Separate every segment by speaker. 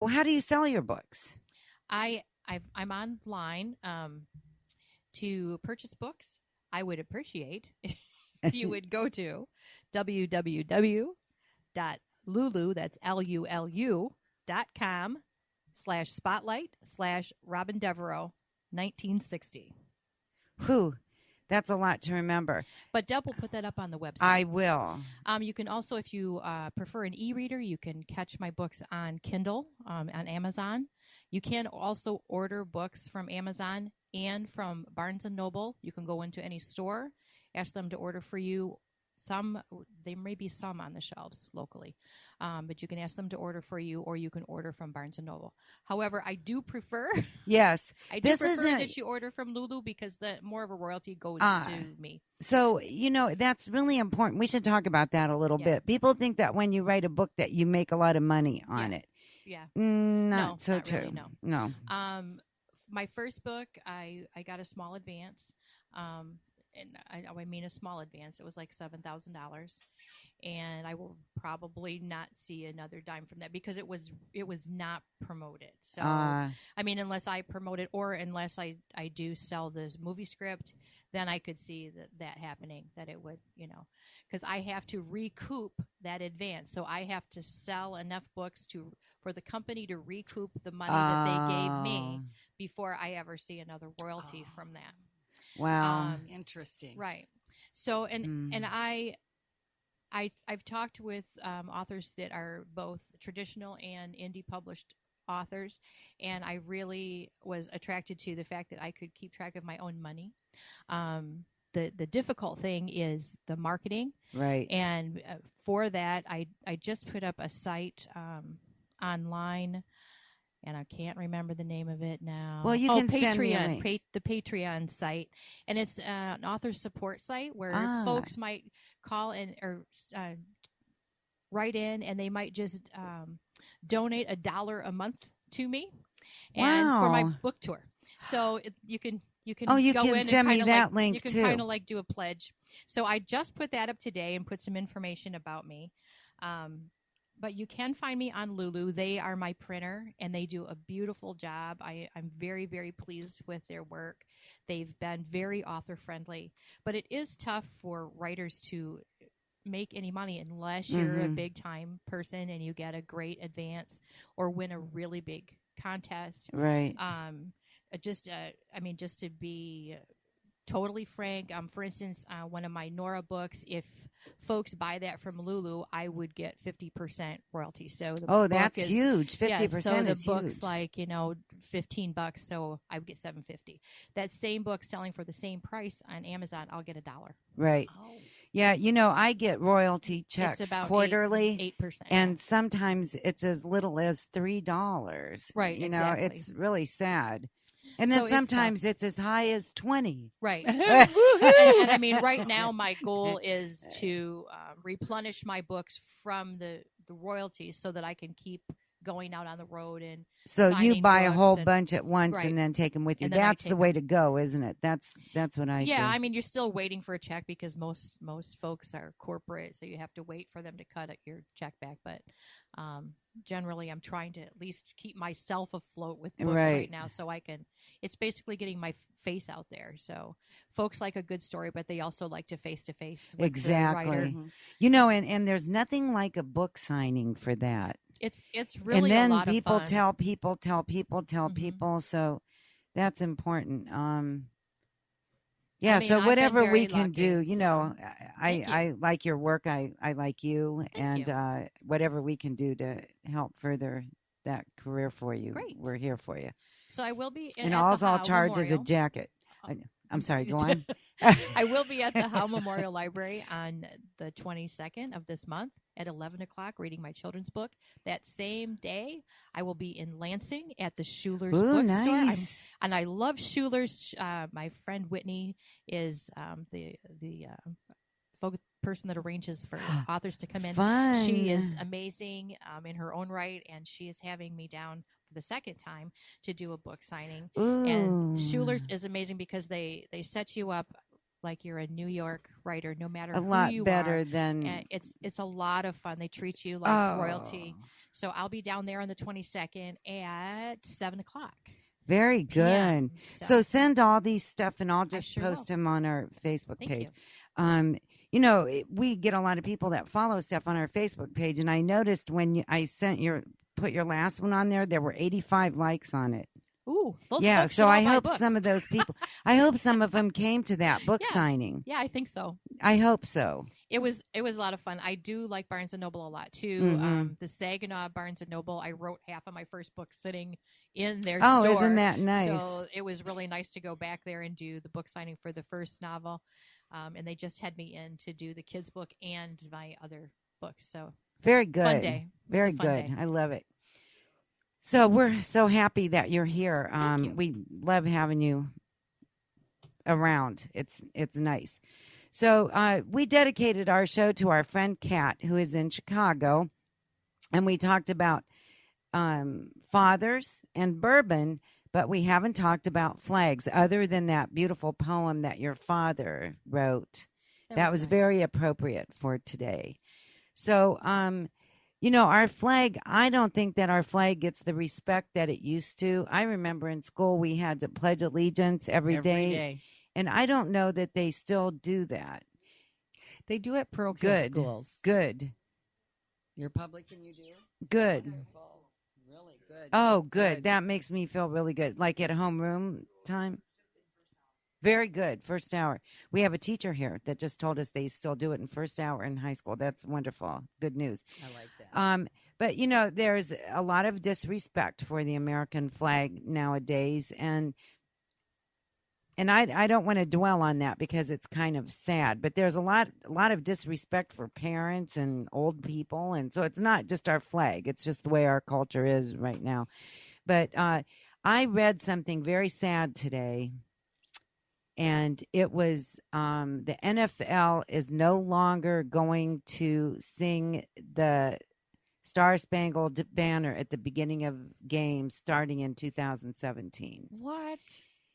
Speaker 1: Well, how do you sell your books?
Speaker 2: I'm online to purchase books. I would appreciate if you would go to www.lulu, that's lulu.com/spotlight/Robin Deveroux 1960.
Speaker 1: Whew, that's a lot to remember.
Speaker 2: But Deb will put that up on the website.
Speaker 1: I will.
Speaker 2: You can also, if you prefer an e-reader, you can catch my books on Kindle on Amazon. You can also order books from Amazon and from Barnes & Noble. You can go into any store, ask them to order for you. There may be some on the shelves locally, but you can ask them to order for you, or you can order from Barnes & Noble. However, I do prefer
Speaker 1: yes,
Speaker 2: that you order from Lulu, because the more of a royalty goes to me.
Speaker 1: So, that's really important. We should talk about that a little bit. People think that when you write a book that you make a lot of money on it.
Speaker 2: Yeah.
Speaker 1: Not so
Speaker 2: not
Speaker 1: true.
Speaker 2: Really,
Speaker 1: no.
Speaker 2: My first book, I got a small advance. And I mean a small advance. It was like $7,000, and I will probably not see another dime from that, because it was not promoted. So I mean, unless I promote it, or unless I do sell the movie script, then I could see that happening. That it would, because I have to recoup that advance. So I have to sell enough books for the company to recoup the money that they gave me before I ever see another royalty from that.
Speaker 1: Wow.
Speaker 3: Interesting.
Speaker 2: Right. So, and I've talked with authors that are both traditional and indie published authors, and I really was attracted to the fact that I could keep track of my own money. The difficult thing is the marketing.
Speaker 1: Right.
Speaker 2: And for that, I just put up a site online, and I can't remember the name of it now.
Speaker 1: Well, you can
Speaker 2: Patreon,
Speaker 1: send me a link.
Speaker 2: The Patreon site, and it's an author support site where folks might call in or write in, and they might just donate $1 a month to me, and for my book tour. So you can go in
Speaker 1: send
Speaker 2: and
Speaker 1: me that link
Speaker 2: you can
Speaker 1: too.
Speaker 2: kind of like do a pledge. So I just put that up today and put some information about me. But you can find me on Lulu. They are my printer, and they do a beautiful job. I'm very, very pleased with their work. They've been very author-friendly. But it is tough for writers to make any money unless you're a big-time person and you get a great advance or win a really big contest.
Speaker 1: Right.
Speaker 2: Just to be totally frank, for instance, one of my Nora books, if folks buy that from Lulu, I would get 50% royalty. So
Speaker 1: that's huge. 50% is huge.
Speaker 2: So the book's like, $15, so I would get $7.50. That same book selling for the same price on Amazon, I'll get $1.
Speaker 1: Right. Oh. Yeah, I get royalty checks quarterly,
Speaker 2: 8%,
Speaker 1: and sometimes it's as little as $3.
Speaker 2: Right.
Speaker 1: Exactly. It's really sad. And then sometimes it's as high as 20.
Speaker 2: Right. and I mean, right now my goal is to replenish my books from the royalties so that I can keep going out on the road. And
Speaker 1: so you buy a whole bunch at once and then take them with you. That's the way to go, isn't it? That's what I do.
Speaker 2: Yeah, I mean, you're still waiting for a check because most folks are corporate, so you have to wait for them to cut your check back. But generally, I'm trying to at least keep myself afloat with books right now, so I can. It's basically getting my face out there. So folks like a good story, but they also like to face-to-face with the writer.
Speaker 1: And there's nothing like a book signing for that.
Speaker 2: It's really a lot of fun.
Speaker 1: And then people tell people. So that's important. So whatever we can do, I like your work. I like you. And whatever we can do to help further that career for you, we're here for you.
Speaker 2: So I will be
Speaker 1: and all I'll charge is a jacket. I'm sorry, go on.
Speaker 2: I will be at the Howe Memorial Library on the 22nd of this month at 11 o'clock reading my children's book. That same day, I will be in Lansing at the Schuler's bookstore.
Speaker 1: Nice.
Speaker 2: And I love Schuler's. My friend Whitney is the person that arranges for authors to come in.
Speaker 1: Fun.
Speaker 2: She is amazing in her own right, and she is having me down for the second time to do a book signing.
Speaker 1: Ooh.
Speaker 2: And Schuler's is amazing because they set you up like you're a New York writer, no matter
Speaker 1: A
Speaker 2: who
Speaker 1: lot
Speaker 2: you
Speaker 1: better
Speaker 2: are.
Speaker 1: than
Speaker 2: And it's a lot of fun. They treat you like royalty. So I'll be down there on the 22nd at 7:00.
Speaker 1: Very good.
Speaker 2: PM.
Speaker 1: So send all these stuff, and I'll just
Speaker 2: sure
Speaker 1: post
Speaker 2: will.
Speaker 1: them on our Facebook
Speaker 2: Thank
Speaker 1: page.
Speaker 2: you.
Speaker 1: You know, we get a lot of people that follow stuff on our Facebook page, and I noticed when I put your last one on there, there were 85 likes on it.
Speaker 2: Ooh, those
Speaker 1: yeah.
Speaker 2: folks
Speaker 1: So I hope
Speaker 2: books.
Speaker 1: some of those people, I hope some of them came to that book signing.
Speaker 2: Yeah, I think so.
Speaker 1: I hope so.
Speaker 2: It was a lot of fun. I do like Barnes and Noble a lot too.
Speaker 1: Mm-hmm.
Speaker 2: The Saginaw Barnes and Noble. I wrote half of my first book sitting in their
Speaker 1: store.
Speaker 2: Oh,
Speaker 1: isn't that nice?
Speaker 2: So it was really nice to go back there and do the book signing for the first novel. And they just had me in to do the kids' book and my other books. So
Speaker 1: very good.
Speaker 2: Fun day.
Speaker 1: Very good. I love it. So we're so happy that you're here.
Speaker 2: You.
Speaker 1: We love having you around. It's nice. So we dedicated our show to our friend Kat, who is in Chicago, and we talked about fathers and bourbon, but we haven't talked about flags other than that beautiful poem that your father wrote. That was nice. Very appropriate for today. So, you know, our flag, I don't think that our flag gets the respect that it used to. I remember in school we had to pledge allegiance every day. And I don't know that they still do that.
Speaker 3: They do at parochial schools.
Speaker 1: Good.
Speaker 3: Your public and you do?
Speaker 1: Good.
Speaker 3: Wonderful. Really good.
Speaker 1: Oh, good. That makes me feel really good. Like at homeroom time? Very good. First hour. We have a teacher here that just told us they still do it in first hour in high school. That's wonderful. Good news.
Speaker 3: I like that.
Speaker 1: But, you know, there's a lot of disrespect for the American flag nowadays. And I don't want to dwell on that because it's kind of sad. But there's a lot of disrespect for parents and old people. And so it's not just our flag. It's just the way our culture is right now. But I read something very sad today. And it was the NFL is no longer going to sing the Star-Spangled Banner at the beginning of games starting in 2017.
Speaker 3: What?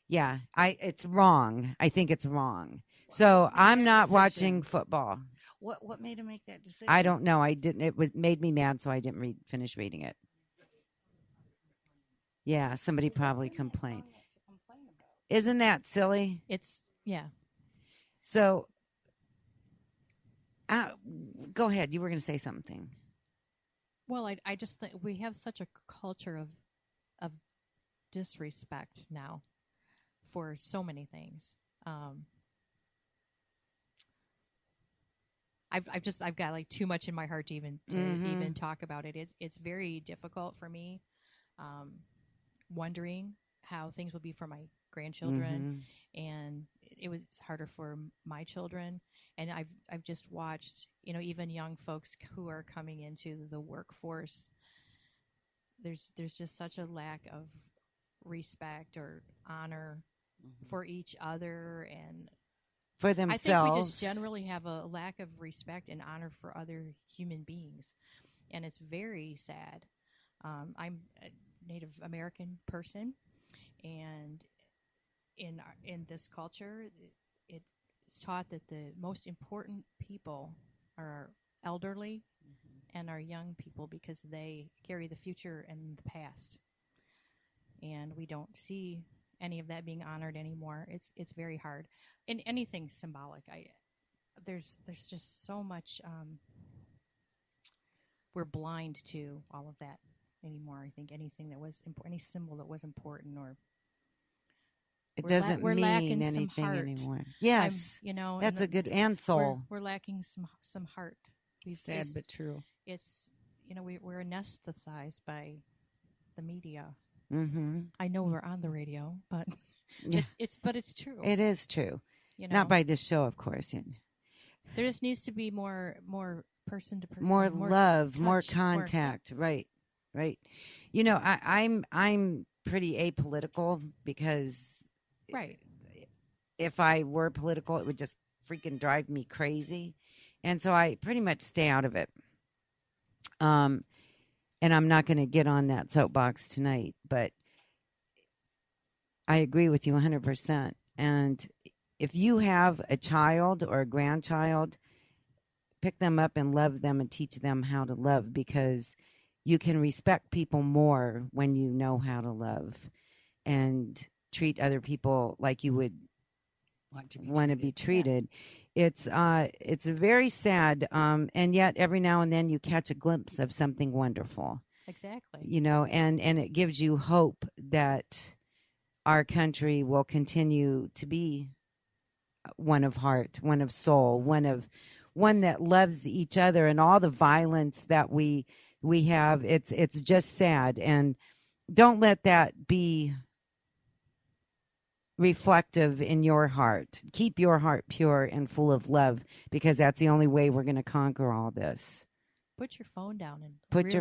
Speaker 1: Yeah, it's wrong. I think it's wrong. So I'm not watching football.
Speaker 3: What made him make that decision?
Speaker 1: I don't know. I didn't. It made me mad, so I didn't finish reading it. Yeah, somebody probably complained. Isn't that silly?
Speaker 2: Yeah.
Speaker 1: So, go ahead. You were going to say something.
Speaker 2: Well, I just think we have such a culture of disrespect now for so many things. I've got like too much in my heart to even talk about it. It's very difficult for me, wondering how things will be for my grandchildren, and it was harder for my children. And I've just watched, you know, even young folks who are coming into the workforce. There's just such a lack of respect or honor for each other and
Speaker 1: for themselves.
Speaker 2: I think we just generally have a lack of respect and honor for other human beings, and it's very sad. I'm a Native American person, and in this culture, it's taught that the most important people are our elderly and our young people because they carry the future and the past, and we don't see any of that being honored anymore. It's very hard. In anything symbolic, there's just so much. We're blind to all of that anymore. I think anything that was any symbol that was important or
Speaker 1: it doesn't mean anything anymore. Yes,
Speaker 2: you know,
Speaker 1: that's a good and soul.
Speaker 2: We're lacking some heart.
Speaker 3: Sad but true.
Speaker 2: It's, you know, we're anesthetized by the media.
Speaker 1: I
Speaker 2: know we're on the radio, but it's true.
Speaker 1: It is true.
Speaker 2: You know,
Speaker 1: not by this show, of course.
Speaker 2: There just needs to be more person to person,
Speaker 1: more love,
Speaker 2: touch,
Speaker 1: more contact. Right. You know, I'm pretty apolitical because if I were political, it would just freaking drive me crazy, and so I pretty much stay out of it. And I'm not going to get on that soapbox tonight, but I agree with you 100%. And if you have a child or a grandchild, pick them up and love them and teach them how to love, because you can respect people more when you know how to love and treat other people like you would want to be treated. Yeah. It's very sad, and yet every now and then you catch a glimpse of something wonderful.
Speaker 2: Exactly.
Speaker 1: You know, and it gives you hope that our country will continue to be one of heart, one of soul, one that loves each other, and all the violence that we have. It's just sad, and don't let that be reflective in your heart. Keep your heart pure and full of love, because that's the only way we're going to conquer all this.
Speaker 2: Put your phone down and look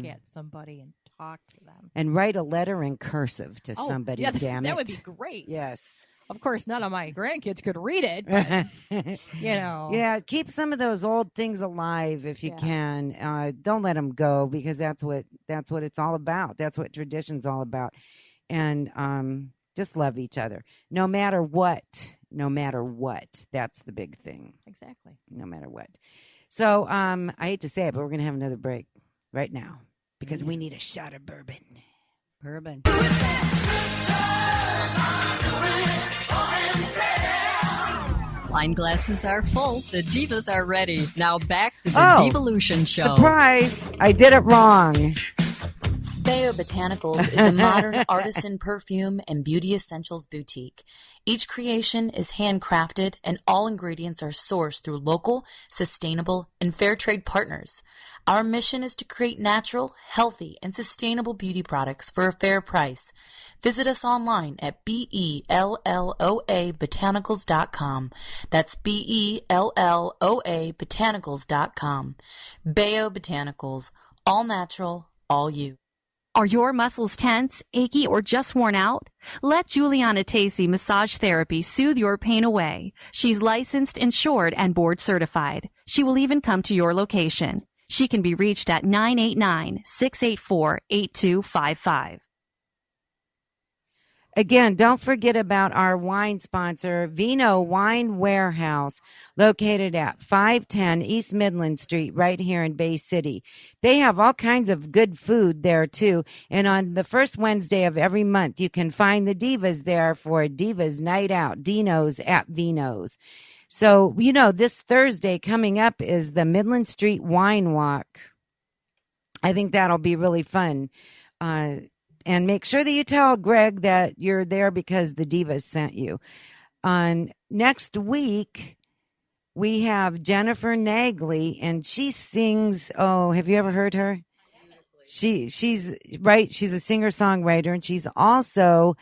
Speaker 2: at somebody and talk to them.
Speaker 1: And write a letter in cursive to somebody, damn it.
Speaker 2: That would be great.
Speaker 1: Yes.
Speaker 2: Of course, none of my grandkids could read it, but,
Speaker 1: Yeah, keep some of those old things alive if you can. Don't let them go, because that's what it's all about. That's what tradition's all about. And just love each other. No matter what. That's the big thing.
Speaker 2: Exactly.
Speaker 1: No matter what. So I hate to say it, but we're going to have another break right now because we need a shot of bourbon.
Speaker 4: Wine glasses are full. The divas are ready. Now back to the Divalution Show.
Speaker 1: Surprise! I did it wrong.
Speaker 5: Bayo Botanicals is a modern artisan perfume and beauty essentials boutique. Each creation is handcrafted and all ingredients are sourced through local, sustainable, and fair trade partners. Our mission is to create natural, healthy, and sustainable beauty products for a fair price. Visit us online at BELLOA botanicals.com. That's BELLOA botanicals.com. Bayo Botanicals, all natural, all you.
Speaker 6: Are your muscles tense, achy, or just worn out? Let Juliana Tacey Massage Therapy soothe your pain away. She's licensed, insured, and board certified. She will even come to your location. She can be reached at 989-684-8255.
Speaker 1: Again, don't forget about our wine sponsor, Vino Wine Warehouse, located at 510 East Midland Street, right here in Bay City. They have all kinds of good food there, too. And on the first Wednesday of every month, you can find the Divas there for Divas Night Out, Dino's at Vino's. So, this Thursday coming up is the Midland Street Wine Walk. I think that'll be really fun. And make sure that you tell Greg that you're there because the Divas sent you. On next week, we have Jennifer Nagley, and she sings. Oh, have you ever heard her? She's right. She's a singer-songwriter, and she's also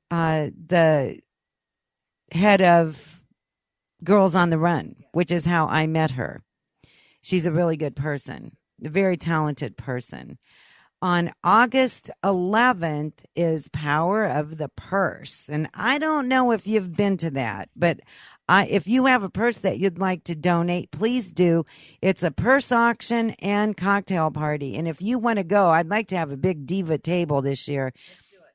Speaker 1: the head of Girls on the Run, which is how I met her. She's a really good person, a very talented person. On August 11th is Power of the Purse. And I don't know if you've been to that, but if you have a purse that you'd like to donate, please do. It's a purse auction and cocktail party. And if you want to go, I'd like to have a big diva table this year.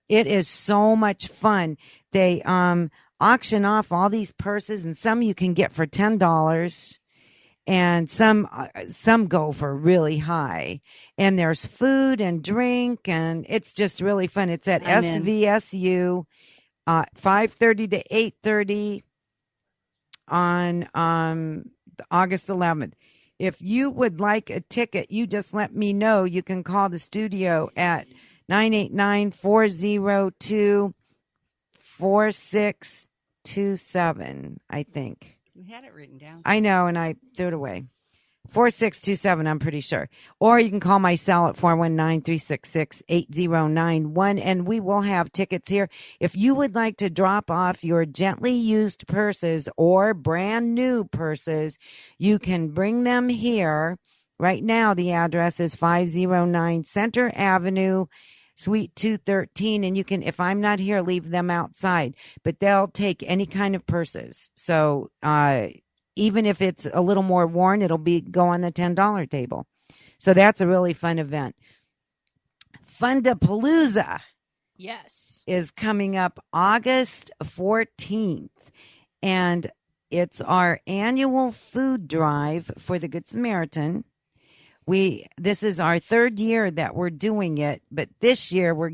Speaker 1: It is so much fun. They auction off all these purses, and some you can get for $10. And some go for really high. And there's food and drink, and it's just really fun. It's at SVSU, 5:30 to 8:30 on August 11th. If you would like a ticket, you just let me know. You can call the studio at 989-402-4627, I think.
Speaker 3: You had it written down.
Speaker 1: I know, and I threw it away. 4627, I'm pretty sure. Or you can call my cell at 419-366-8091, and we will have tickets here. If you would like to drop off your gently used purses or brand new purses, you can bring them here. Right now, the address is 509 Center Avenue, Suite 213, and you can, if I'm not here, leave them outside, but they'll take any kind of purses. So even if it's a little more worn, it'll go on the $10 table. So that's a really fun event. Fundapalooza
Speaker 2: yes,
Speaker 1: is coming up August 14th. And it's our annual food drive for the Good Samaritan. This is our third year that we're doing it, but this year we're